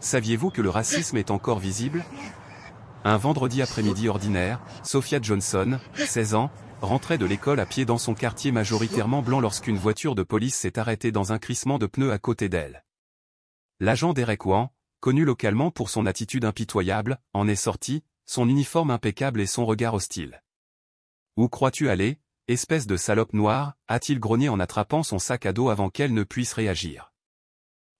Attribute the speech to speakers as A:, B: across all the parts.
A: Saviez-vous que le racisme est encore visible? Un vendredi après-midi ordinaire, Sophia Johnson, 16 ans, rentrait de l'école à pied dans son quartier majoritairement blanc lorsqu'une voiture de police s'est arrêtée dans un crissement de pneus à côté d'elle. L'agent Derek Wan, connu localement pour son attitude impitoyable, en est sorti, son uniforme impeccable et son regard hostile. « Où crois-tu aller, espèce de salope noire ?» a-t-il grogné en attrapant son sac à dos avant qu'elle ne puisse réagir.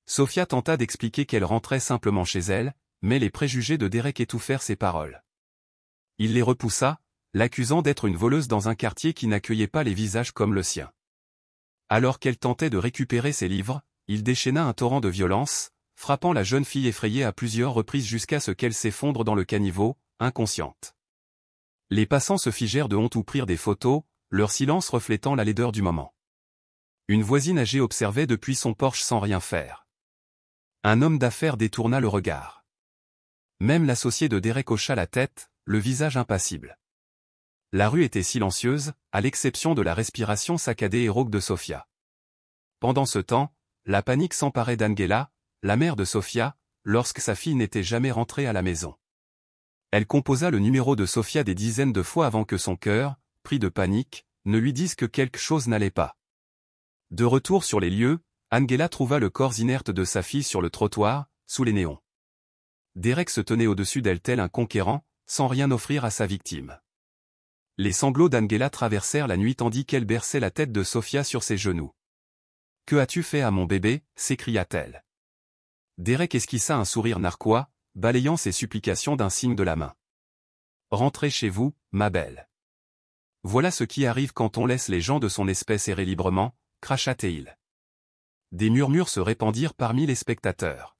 A: Sophia tenta d'expliquer qu'elle rentrait simplement chez elle, mais les préjugés de Derek étouffèrent ses paroles. Il les repoussa, l'accusant d'être une voleuse dans un quartier qui n'accueillait pas les visages comme le sien. Alors qu'elle tentait de récupérer ses livres, il déchaîna un torrent de violence, frappant la jeune fille effrayée à plusieurs reprises jusqu'à ce qu'elle s'effondre dans le caniveau, inconsciente. Les passants se figèrent de honte ou prirent des photos, leur silence reflétant la laideur du moment. Une voisine âgée observait depuis son porche sans rien faire. Un homme d'affaires détourna le regard. Même l'associé de Derek hocha la tête, le visage impassible. La rue était silencieuse, à l'exception de la respiration saccadée et rauque de Sophia. Pendant ce temps, la panique s'emparait d'Angela, la mère de Sophia, lorsque sa fille n'était jamais rentrée à la maison. Elle composa le numéro de Sophia des dizaines de fois avant que son cœur, pris de panique, ne lui dise que quelque chose n'allait pas. De retour sur les lieux, Angela trouva le corps inerte de sa fille sur le trottoir, sous les néons. Derek se tenait au-dessus d'elle tel un conquérant, sans rien offrir à sa victime. Les sanglots d'Angela traversèrent la nuit tandis qu'elle berçait la tête de Sophia sur ses genoux. « Que as-tu fait à mon bébé ?» s'écria-t-elle. Derek esquissa un sourire narquois, balayant ses supplications d'un signe de la main. « Rentrez chez vous, ma belle. » « Voilà ce qui arrive quand on laisse les gens de son espèce errer librement, cracha-t-il. Des murmures se répandirent parmi les spectateurs.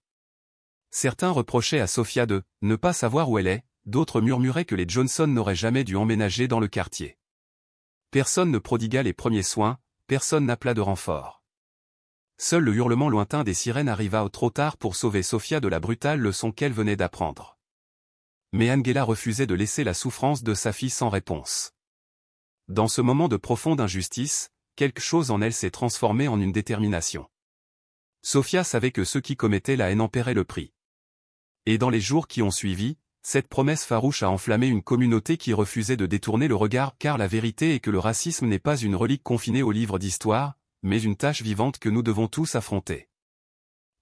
A: Certains reprochaient à Sophia de ne pas savoir où elle est, d'autres murmuraient que les Johnson n'auraient jamais dû emménager dans le quartier. Personne ne prodigua les premiers soins, personne n'appela de renfort. Seul le hurlement lointain des sirènes arriva trop tard pour sauver Sophia de la brutale leçon qu'elle venait d'apprendre. Mais Angela refusait de laisser la souffrance de sa fille sans réponse. Dans ce moment de profonde injustice, quelque chose en elle s'est transformé en une détermination. Sophia savait que ceux qui commettaient la haine en paieraient le prix. Et dans les jours qui ont suivi, cette promesse farouche a enflammé une communauté qui refusait de détourner le regard car la vérité est que le racisme n'est pas une relique confinée aux livres d'histoire, mais une tâche vivante que nous devons tous affronter.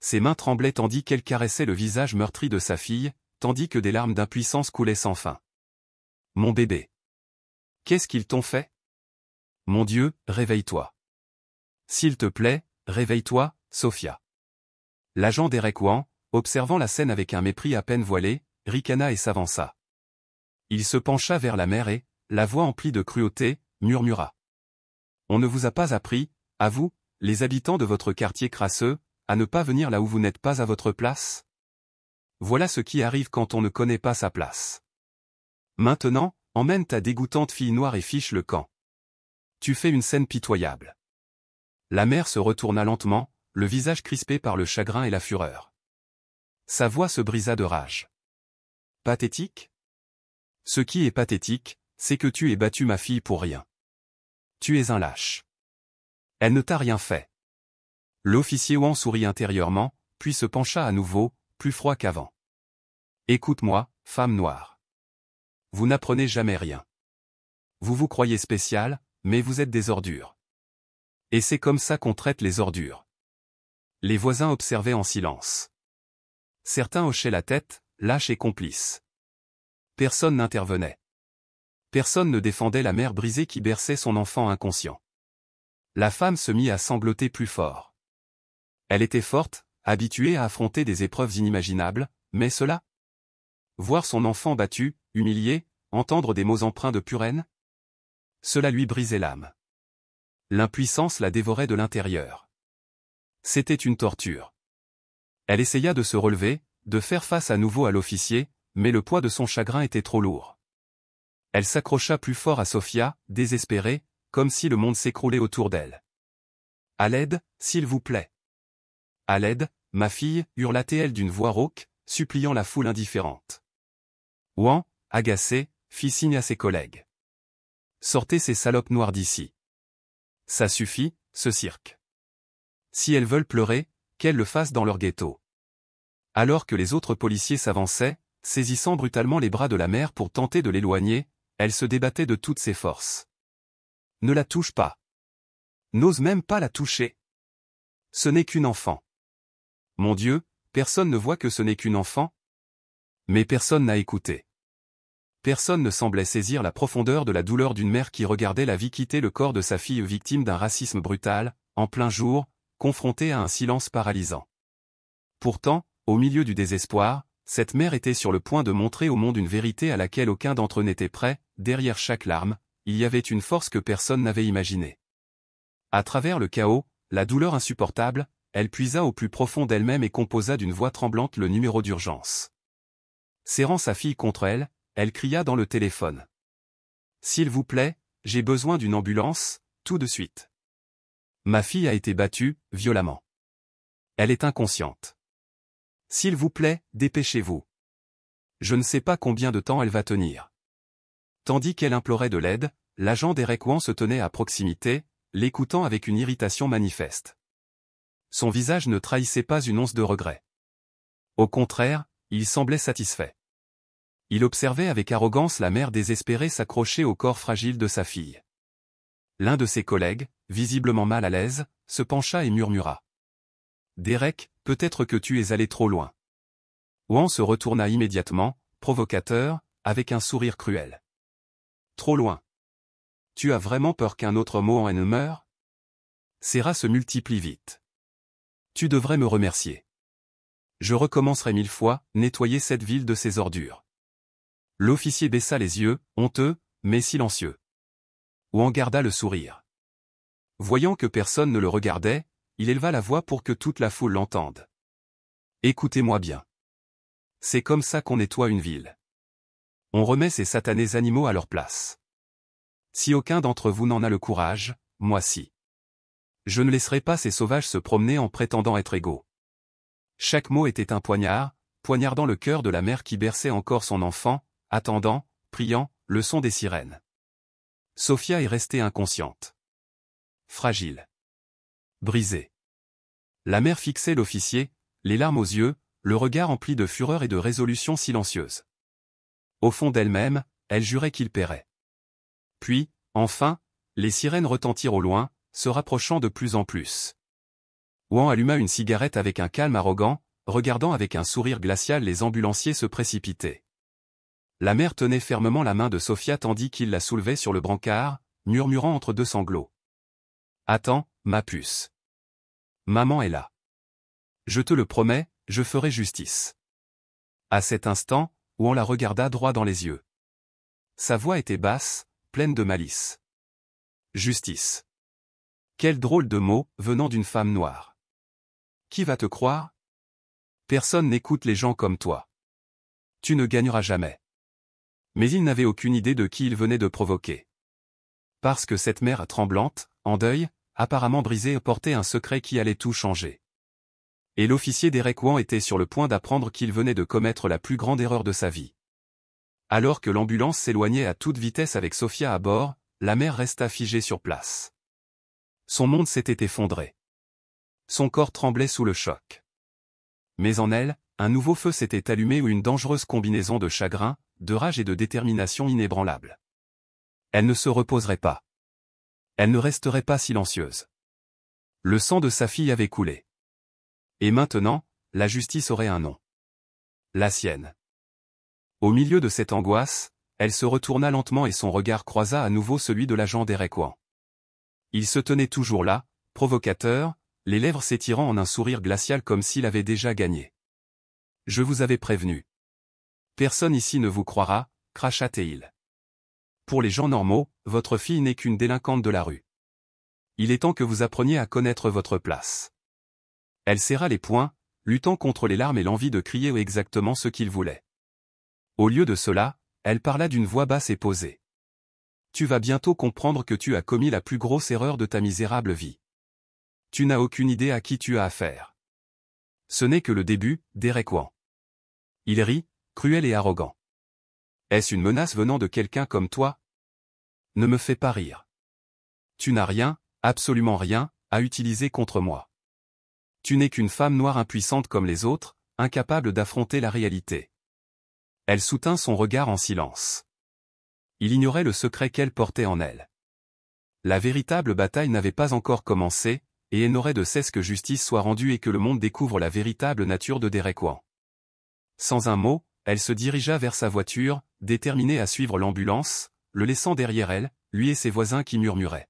A: Ses mains tremblaient tandis qu'elle caressait le visage meurtri de sa fille, tandis que des larmes d'impuissance coulaient sans fin. « Mon bébé. Qu'est-ce qu'ils t'ont fait? Mon Dieu, réveille-toi. S'il te plaît, réveille-toi, Sophia. » L'agent Derek Wan, observant la scène avec un mépris à peine voilé, ricana et s'avança. Il se pencha vers la mère et, la voix emplie de cruauté, murmura. « On ne vous a pas appris, à vous, les habitants de votre quartier crasseux, à ne pas venir là où vous n'êtes pas à votre place? Voilà ce qui arrive quand on ne connaît pas sa place. Maintenant, emmène ta dégoûtante fille noire et fiche le camp. Tu fais une scène pitoyable. » La mère se retourna lentement, le visage crispé par le chagrin et la fureur. Sa voix se brisa de rage. « Pathétique? Ce qui est pathétique, c'est que tu aies battu ma fille pour rien. Tu es un lâche. Elle ne t'a rien fait. » L'officier Wan sourit intérieurement, puis se pencha à nouveau, plus froid qu'avant. « Écoute-moi, femme noire. Vous n'apprenez jamais rien. Vous vous croyez spécial, mais vous êtes des ordures. Et c'est comme ça qu'on traite les ordures. » Les voisins observaient en silence. Certains hochaient la tête, lâches et complices. Personne n'intervenait. Personne ne défendait la mère brisée qui berçait son enfant inconscient. La femme se mit à sangloter plus fort. Elle était forte, habituée à affronter des épreuves inimaginables, mais cela? Voir son enfant battu, humilié, entendre des mots empreints de pure haine? Cela lui brisait l'âme. L'impuissance la dévorait de l'intérieur. C'était une torture. Elle essaya de se relever, de faire face à nouveau à l'officier, mais le poids de son chagrin était trop lourd. Elle s'accrocha plus fort à Sophia, désespérée, comme si le monde s'écroulait autour d'elle. « À l'aide, s'il vous plaît. À l'aide, ma fille, » hurla-t-elle d'une voix rauque, suppliant la foule indifférente. Wan, agacé, fit signe à ses collègues. « Sortez ces salopes noires d'ici. Ça suffit, ce cirque. Si elles veulent pleurer, qu'elles le fassent dans leur ghetto. Alors que les autres policiers s'avançaient, saisissant brutalement les bras de la mère pour tenter de l'éloigner, elle se débattait de toutes ses forces. Ne la touche pas. N'ose même pas la toucher. Ce n'est qu'une enfant. Mon Dieu, personne ne voit que ce n'est qu'une enfant? Mais personne n'a écouté. Personne ne semblait saisir la profondeur de la douleur d'une mère qui regardait la vie quitter le corps de sa fille victime d'un racisme brutal, en plein jour, confrontée à un silence paralysant. Pourtant, au milieu du désespoir, cette mère était sur le point de montrer au monde une vérité à laquelle aucun d'entre eux n'était prêt. Derrière chaque larme, il y avait une force que personne n'avait imaginée. À travers le chaos, la douleur insupportable, elle puisa au plus profond d'elle-même et composa d'une voix tremblante le numéro d'urgence. Serrant sa fille contre elle, elle cria dans le téléphone. « S'il vous plaît, j'ai besoin d'une ambulance, tout de suite. Ma fille a été battue, violemment. Elle est inconsciente. S'il vous plaît, dépêchez-vous. Je ne sais pas combien de temps elle va tenir. » Tandis qu'elle implorait de l'aide, l'agent Derek Wan se tenait à proximité, l'écoutant avec une irritation manifeste. Son visage ne trahissait pas une once de regret. Au contraire, il semblait satisfait. Il observait avec arrogance la mère désespérée s'accrocher au corps fragile de sa fille. L'un de ses collègues, visiblement mal à l'aise, se pencha et murmura. « Derek, peut-être que tu es allé trop loin. » Wan se retourna immédiatement, provocateur, avec un sourire cruel. « Trop loin. Tu as vraiment peur qu'un autre mot en haine meure? Ces rats se multiplient vite. Tu devrais me remercier. Je recommencerai 1000 fois, nettoyer cette ville de ses ordures. » L'officier baissa les yeux, honteux, mais silencieux. Wan garda le sourire. Voyant que personne ne le regardait, il éleva la voix pour que toute la foule l'entende. « Écoutez-moi bien. C'est comme ça qu'on nettoie une ville. On remet ces satanés animaux à leur place. Si aucun d'entre vous n'en a le courage, moi si. Je ne laisserai pas ces sauvages se promener en prétendant être égaux. » Chaque mot était un poignard, poignardant le cœur de la mère qui berçait encore son enfant, attendant, priant, le son des sirènes. Sophia est restée inconsciente. Fragile. Brisée. La mère fixait l'officier, les larmes aux yeux, le regard empli de fureur et de résolution silencieuse. Au fond d'elle-même, elle jurait qu'il paierait. Puis, enfin, les sirènes retentirent au loin, se rapprochant de plus en plus. Wan alluma une cigarette avec un calme arrogant, regardant avec un sourire glacial les ambulanciers se précipiter. La mère tenait fermement la main de Sophia tandis qu'il la soulevait sur le brancard, murmurant entre deux sanglots. « Attends, ma puce. Maman est là. Je te le promets, je ferai justice. » À cet instant, Wan la regarda droit dans les yeux. Sa voix était basse, pleine de malice. « Justice. Quel drôle de mot, venant d'une femme noire. Qui va te croire? Personne n'écoute les gens comme toi. Tu ne gagneras jamais. » Mais il n'avait aucune idée de qui il venait de provoquer. Parce que cette mère tremblante, en deuil, apparemment brisée, portait un secret qui allait tout changer. Et l'officier Derek Wan était sur le point d'apprendre qu'il venait de commettre la plus grande erreur de sa vie. Alors que l'ambulance s'éloignait à toute vitesse avec Sophia à bord, la mère resta figée sur place. Son monde s'était effondré. Son corps tremblait sous le choc. Mais en elle, un nouveau feu s'était allumé ou une dangereuse combinaison de chagrin, de rage et de détermination inébranlable. Elle ne se reposerait pas. Elle ne resterait pas silencieuse. Le sang de sa fille avait coulé. Et maintenant, la justice aurait un nom. La sienne. Au milieu de cette angoisse, elle se retourna lentement et son regard croisa à nouveau celui de l'agent Derek Wan. Il se tenait toujours là, provocateur, les lèvres s'étirant en un sourire glacial comme s'il avait déjà gagné. « Je vous avais prévenu. Personne ici ne vous croira, » cracha-t-il. « Pour les gens normaux, votre fille n'est qu'une délinquante de la rue. Il est temps que vous appreniez à connaître votre place. » Elle serra les poings, luttant contre les larmes et l'envie de crier exactement ce qu'il voulait. Au lieu de cela, elle parla d'une voix basse et posée. « Tu vas bientôt comprendre que tu as commis la plus grosse erreur de ta misérable vie. Tu n'as aucune idée à qui tu as affaire. Ce n'est que le début, Derek Wan. » Il rit, cruel et arrogant. « Est-ce une menace venant de quelqu'un comme toi? Ne me fais pas rire. Tu n'as rien, absolument rien, à utiliser contre moi. Tu n'es qu'une femme noire impuissante comme les autres, incapable d'affronter la réalité. Elle soutint son regard en silence. Il ignorait le secret qu'elle portait en elle. La véritable bataille n'avait pas encore commencé, et elle n'aurait de cesse que justice soit rendue et que le monde découvre la véritable nature de Derek Wan. Sans un mot, elle se dirigea vers sa voiture, déterminée à suivre l'ambulance, le laissant derrière elle, lui et ses voisins qui murmuraient.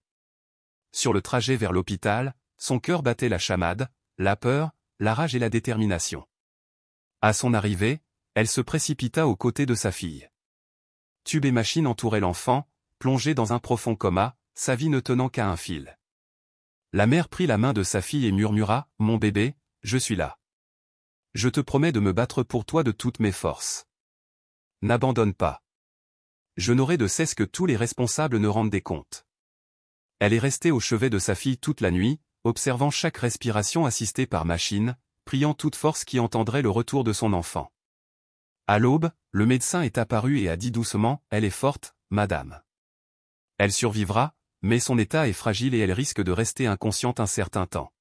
A: Sur le trajet vers l'hôpital, son cœur battait la chamade, la peur, la rage et la détermination. À son arrivée, elle se précipita aux côtés de sa fille. Tube et machine entouraient l'enfant, plongé dans un profond coma, sa vie ne tenant qu'à un fil. La mère prit la main de sa fille et murmura, « Mon bébé, je suis là. Je te promets de me battre pour toi de toutes mes forces. N'abandonne pas. Je n'aurai de cesse que tous les responsables ne rendent des comptes. » Elle est restée au chevet de sa fille toute la nuit, observant chaque respiration assistée par machine, priant toute force qui entendrait le retour de son enfant. À l'aube, le médecin est apparu et a dit doucement, « Elle est forte, madame. Elle survivra, mais son état est fragile et elle risque de rester inconsciente un certain temps. »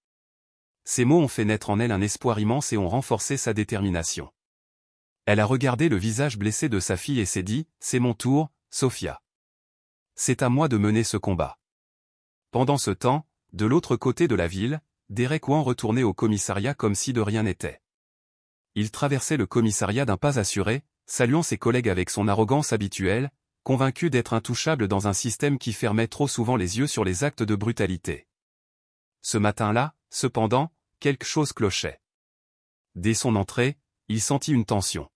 A: Ces mots ont fait naître en elle un espoir immense et ont renforcé sa détermination. Elle a regardé le visage blessé de sa fille et s'est dit, « C'est mon tour, Sophia. C'est à moi de mener ce combat. » Pendant ce temps, de l'autre côté de la ville, Derek Wan retournait au commissariat comme si de rien n'était. Il traversait le commissariat d'un pas assuré, saluant ses collègues avec son arrogance habituelle, convaincu d'être intouchable dans un système qui fermait trop souvent les yeux sur les actes de brutalité. Ce matin-là, cependant, quelque chose clochait. Dès son entrée, il sentit une tension.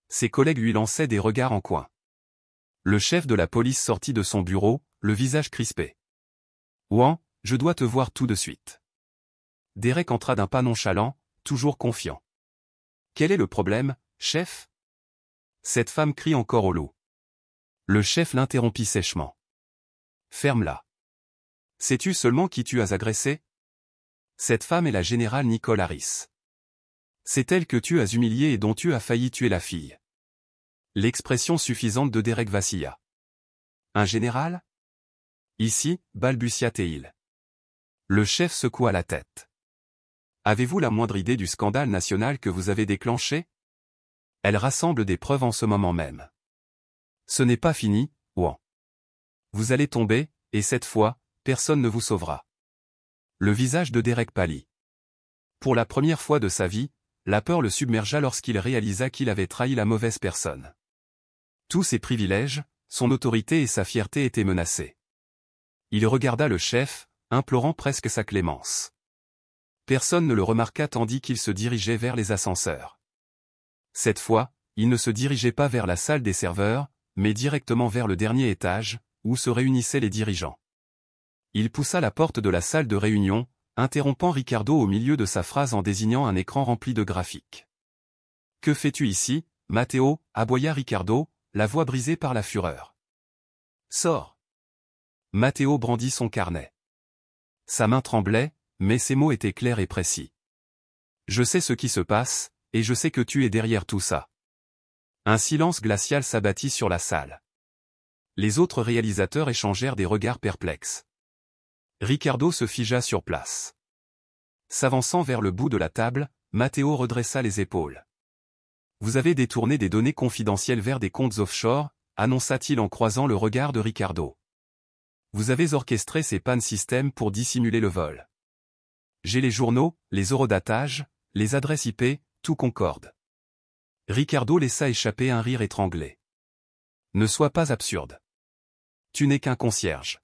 A: Ses collègues lui lançaient des regards en coin. Le chef de la police sortit de son bureau, le visage crispé. « Wan, je dois te voir tout de suite. » Derek entra d'un pas nonchalant, toujours confiant. « Quel est le problème, chef ?» Cette femme crie encore au loup. Le chef l'interrompit sèchement. « Ferme-la. Sais-tu seulement qui tu as agressé ? Cette femme est la générale Nicole Harris. C'est elle que tu as humiliée et dont tu as failli tuer la fille. » L'expression suffisante de Derek vacilla. « Un général ? Ici, balbutia Teil. Le chef secoua la tête. « Avez-vous la moindre idée du scandale national que vous avez déclenché ? Elle rassemble des preuves en ce moment même. Ce n'est pas fini, Wan. Vous allez tomber, et cette fois, personne ne vous sauvera. » Le visage de Derek pâlit. Pour la première fois de sa vie, la peur le submergea lorsqu'il réalisa qu'il avait trahi la mauvaise personne. Tous ses privilèges, son autorité et sa fierté étaient menacés. Il regarda le chef, implorant presque sa clémence. Personne ne le remarqua tandis qu'il se dirigeait vers les ascenseurs. Cette fois, il ne se dirigeait pas vers la salle des serveurs, mais directement vers le dernier étage, où se réunissaient les dirigeants. Il poussa la porte de la salle de réunion, interrompant Ricardo au milieu de sa phrase en désignant un écran rempli de graphiques. « Que fais-tu ici, Matteo » aboya Ricardo, la voix brisée par la fureur. « Sors !» Matteo brandit son carnet. Sa main tremblait, mais ses mots étaient clairs et précis. « Je sais ce qui se passe, et je sais que tu es derrière tout ça. » Un silence glacial s'abattit sur la salle. Les autres réalisateurs échangèrent des regards perplexes. Ricardo se figea sur place. S'avançant vers le bout de la table, Matteo redressa les épaules. « Vous avez détourné des données confidentielles vers des comptes offshore, » annonça-t-il en croisant le regard de Ricardo. « Vous avez orchestré ces pannes système pour dissimuler le vol. J'ai les journaux, les eurodatages, les adresses IP, tout concorde. » Ricardo laissa échapper un rire étranglé. « Ne sois pas absurde. Tu n'es qu'un concierge.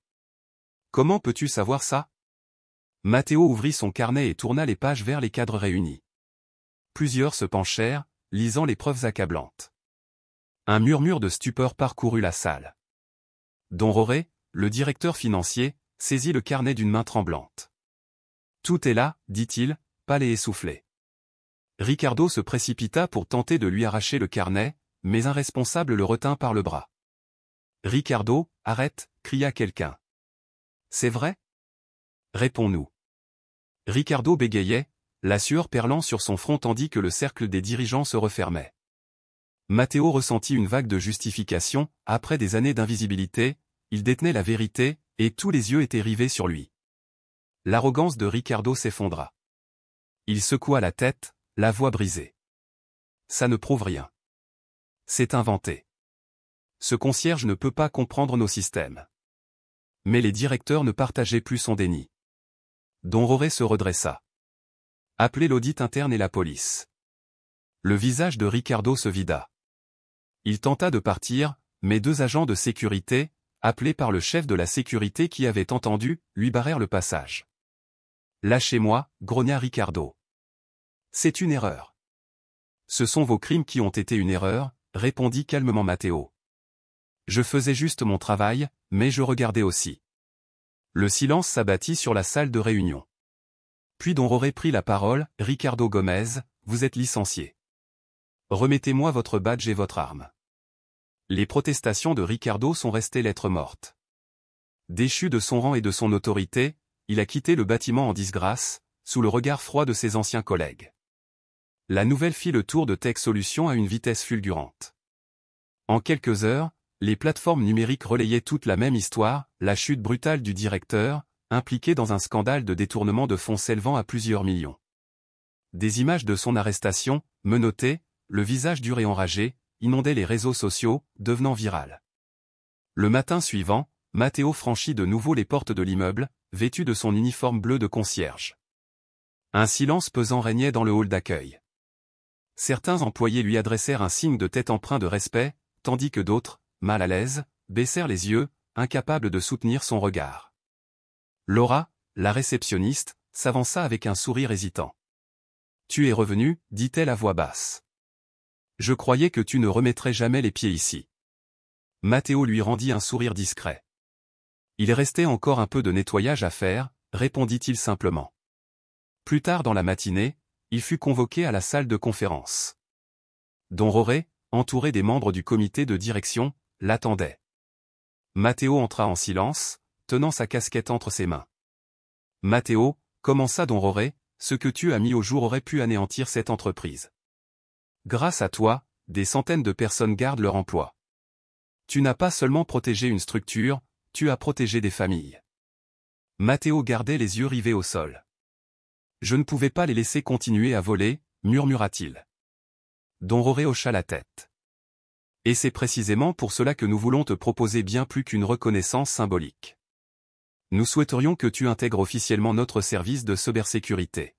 A: Comment peux-tu savoir ça ? » Matteo ouvrit son carnet et tourna les pages vers les cadres réunis. Plusieurs se penchèrent, lisant les preuves accablantes. Un murmure de stupeur parcourut la salle. Don Roré, le directeur financier, saisit le carnet d'une main tremblante. « Tout est là, dit-il, pâle et essoufflé. » Ricardo se précipita pour tenter de lui arracher le carnet, mais un responsable le retint par le bras. « Ricardo, arrête » cria quelqu'un. « C'est vrai ? Réponds-nous. » Ricardo bégayait, la sueur perlant sur son front tandis que le cercle des dirigeants se refermait. Matteo ressentit une vague de justification, après des années d'invisibilité, il détenait la vérité, et tous les yeux étaient rivés sur lui. L'arrogance de Ricardo s'effondra. Il secoua la tête, la voix brisée. ça ne prouve rien. C'est inventé. Ce concierge ne peut pas comprendre nos systèmes. Mais les directeurs ne partageaient plus son déni. Don Roré se redressa. Appelez l'audit interne et la police. Le visage de Ricardo se vida. Il tenta de partir, mais 2 agents de sécurité, appelés par le chef de la sécurité qui avait entendu, lui barrèrent le passage. « Lâchez-moi » grogna Ricardo. « C'est une erreur. »« Ce sont vos crimes qui ont été une erreur » répondit calmement Matteo. « Je faisais juste mon travail, mais je regardais aussi. » Le silence s'abattit sur la salle de réunion. Puis Don Roré prit la parole. « Ricardo Gomez, vous êtes licencié. Remettez-moi votre badge et votre arme. » Les protestations de Ricardo sont restées lettres mortes. Déchu de son rang et de son autorité, il a quitté le bâtiment en disgrâce, sous le regard froid de ses anciens collègues. La nouvelle fit le tour de Tech Solutions à une vitesse fulgurante. En quelques heures, les plateformes numériques relayaient toute la même histoire, la chute brutale du directeur, impliqué dans un scandale de détournement de fonds s'élevant à plusieurs millions. Des images de son arrestation, menotté, le visage dur et enragé, inondaient les réseaux sociaux, devenant virales. Le matin suivant, Matteo franchit de nouveau les portes de l'immeuble, vêtu de son uniforme bleu de concierge. Un silence pesant régnait dans le hall d'accueil. Certains employés lui adressèrent un signe de tête empreint de respect, tandis que d'autres, mal à l'aise, baissèrent les yeux, incapables de soutenir son regard. Laura, la réceptionniste, s'avança avec un sourire hésitant. « Tu es revenu » dit-elle à voix basse. « Je croyais que tu ne remettrais jamais les pieds ici. » Matteo lui rendit un sourire discret. « Il restait encore un peu de nettoyage à faire » répondit-il simplement. Plus tard dans la matinée, il fut convoqué à la salle de conférence. Don Roré, entouré des membres du comité de direction, l'attendait. Matteo entra en silence, tenant sa casquette entre ses mains. « Matteo, commença Don Roré, ce que tu as mis au jour aurait pu anéantir cette entreprise. Grâce à toi, des centaines de personnes gardent leur emploi. Tu n'as pas seulement protégé une structure, tu as protégé des familles. » Matteo gardait les yeux rivés au sol. « Je ne pouvais pas les laisser continuer à voler, murmura-t-il. Don Roré hocha la tête. « Et c'est précisément pour cela que nous voulons te proposer bien plus qu'une reconnaissance symbolique. Nous souhaiterions que tu intègres officiellement notre service de cybersécurité.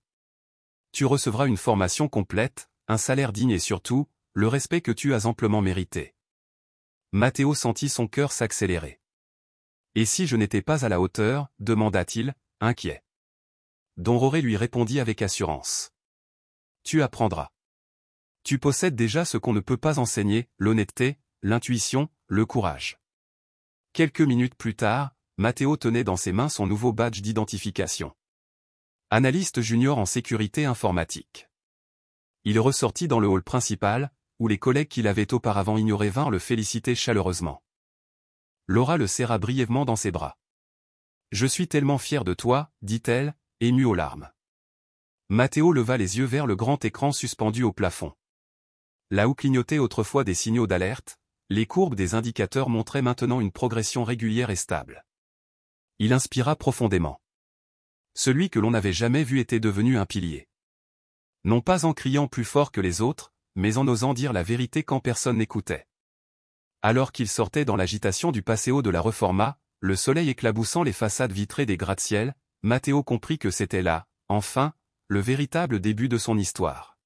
A: Tu recevras une formation complète, un salaire digne et surtout, le respect que tu as amplement mérité. » Matteo sentit son cœur s'accélérer. « Et si je n'étais pas à la hauteur » demanda-t-il, inquiet. Don Roré lui répondit avec assurance. « Tu apprendras. Tu possèdes déjà ce qu'on ne peut pas enseigner, l'honnêteté, l'intuition, le courage. » Quelques minutes plus tard, Matteo tenait dans ses mains son nouveau badge d'identification. Analyste junior en sécurité informatique. Il ressortit dans le hall principal, où les collègues qui l'avaient auparavant ignoré vinrent le féliciter chaleureusement. Laura le serra brièvement dans ses bras. « Je suis tellement fière de toi, dit-elle, émue aux larmes. » Matteo leva les yeux vers le grand écran suspendu au plafond. Là où clignotaient autrefois des signaux d'alerte, les courbes des indicateurs montraient maintenant une progression régulière et stable. Il inspira profondément. Celui que l'on n'avait jamais vu était devenu un pilier. Non pas en criant plus fort que les autres, mais en osant dire la vérité quand personne n'écoutait. Alors qu'il sortait dans l'agitation du Paseo de la Reforma, le soleil éclaboussant les façades vitrées des gratte-ciel, Matteo comprit que c'était là, enfin, le véritable début de son histoire.